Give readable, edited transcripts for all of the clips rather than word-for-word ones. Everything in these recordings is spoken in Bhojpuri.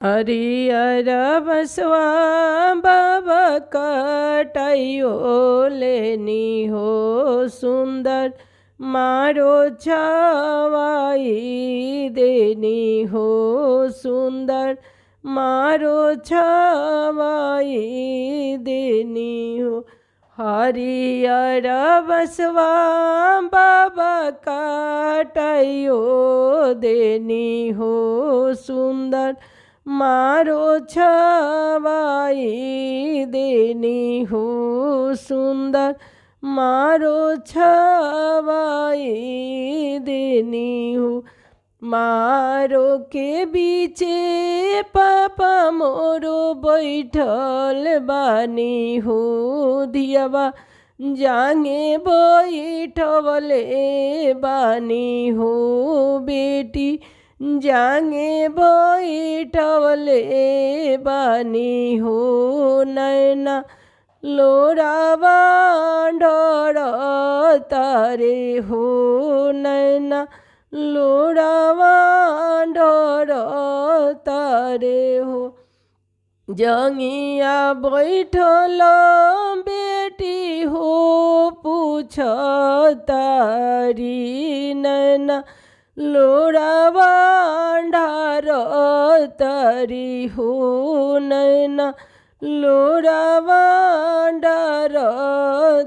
हरियर बसवा बाबा कटाइयो लेनी हो सुंदर मारो छवाई देनी हो सुंदर मारो छवाई देनी हो। हरियर बसवा बाबा कटाइयो देनी हो सुंदर मारो छवाई देनी हो सुंदर मारो छवाई देनी हो। मारो के बीचे पापा मोरो बैठल बानी हो धियावा जांगे बैठवले बानी हो बेटी जांगे बैठवले बानी हो। नैना लोरावा ढोर तारे हो नैना लोरावा ढोर तारे हो। जंगिया बैठल बेटी हो पूछ तारी नैना लोरावा ढार तारी हो नैना लोरावा ढार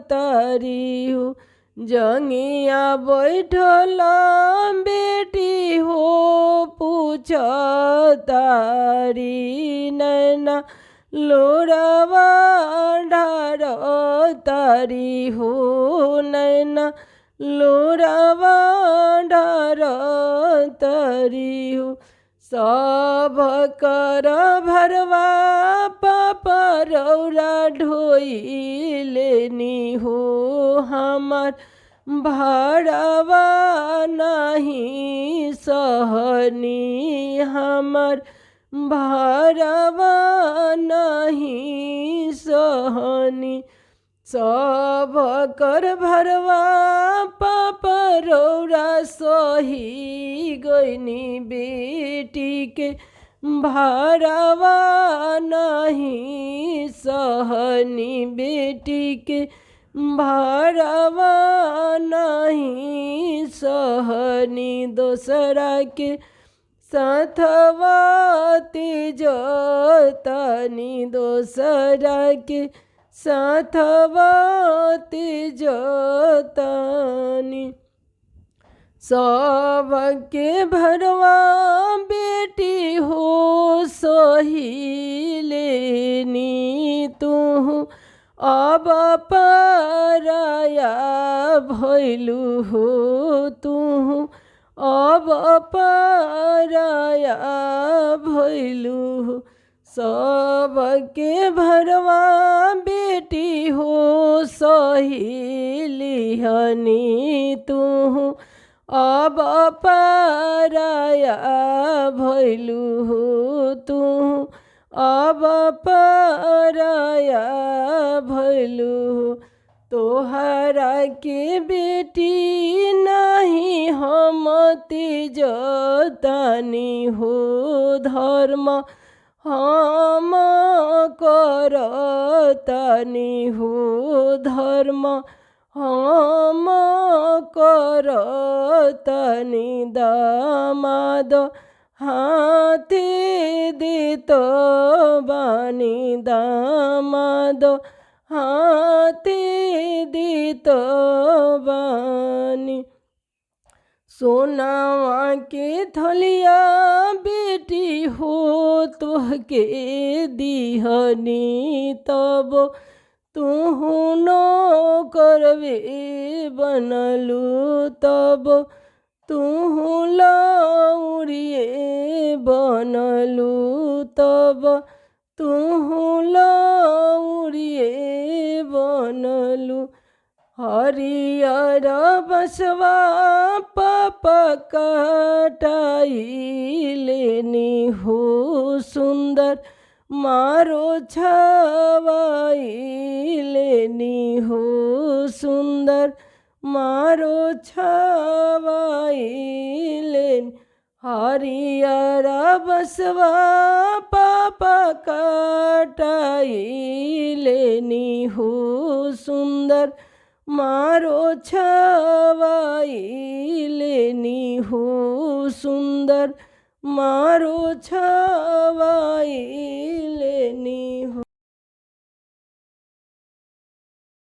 तारी हो। जंगिया बैठल बेटी हो पूछ तारी नैना लोरावा ढार तारी हो नैना लोरावा ढार तारी हो। सब कर भरवा पापा रौरा ढोई लेनी हो हमार भाड़वा नहीं सहनी हमार भाड़वा नहीं सहनी। सब कर भरवा पापा रौरा सही गईनी बेटी के भाड़वा नहीं सहनी बेटी के भाड़वा नहीं सहनी। दोसरा के साथवा तेजतानी दोसरा के साथवा तेजतानी। सबके भरवा बेटी हो सही लेनी तू अब पराया भैलू हो तू अब पराया भैलू हो। सबके भरवा बेटी हो सही लिहनी तू अब पराया भैलू हो तू अब पराया भैलू हो। तोहरा के बेटी नहीं हम तेजतानी हो धर्म हम करतानी हो धर्म हम करतानी। दामाद हाथे देत बानी दामाद हाथे देत बानी। सोनावा के थलिया बेटी हो तोहके दिहनी तब तुहु न करवे बनलू तब तुहु लौरिए बनलू तब तुहु लौरिए बनलू। हरियर बसवा पापा कटाई लेनी हो सुंदर मारो छवाई लेनी हो सुंदर मारो छवाई लेनी। हरियर बसवा पापा काटाइले निहु सुंदर मारो छवाइले निहु सुंदर मारो छवाइले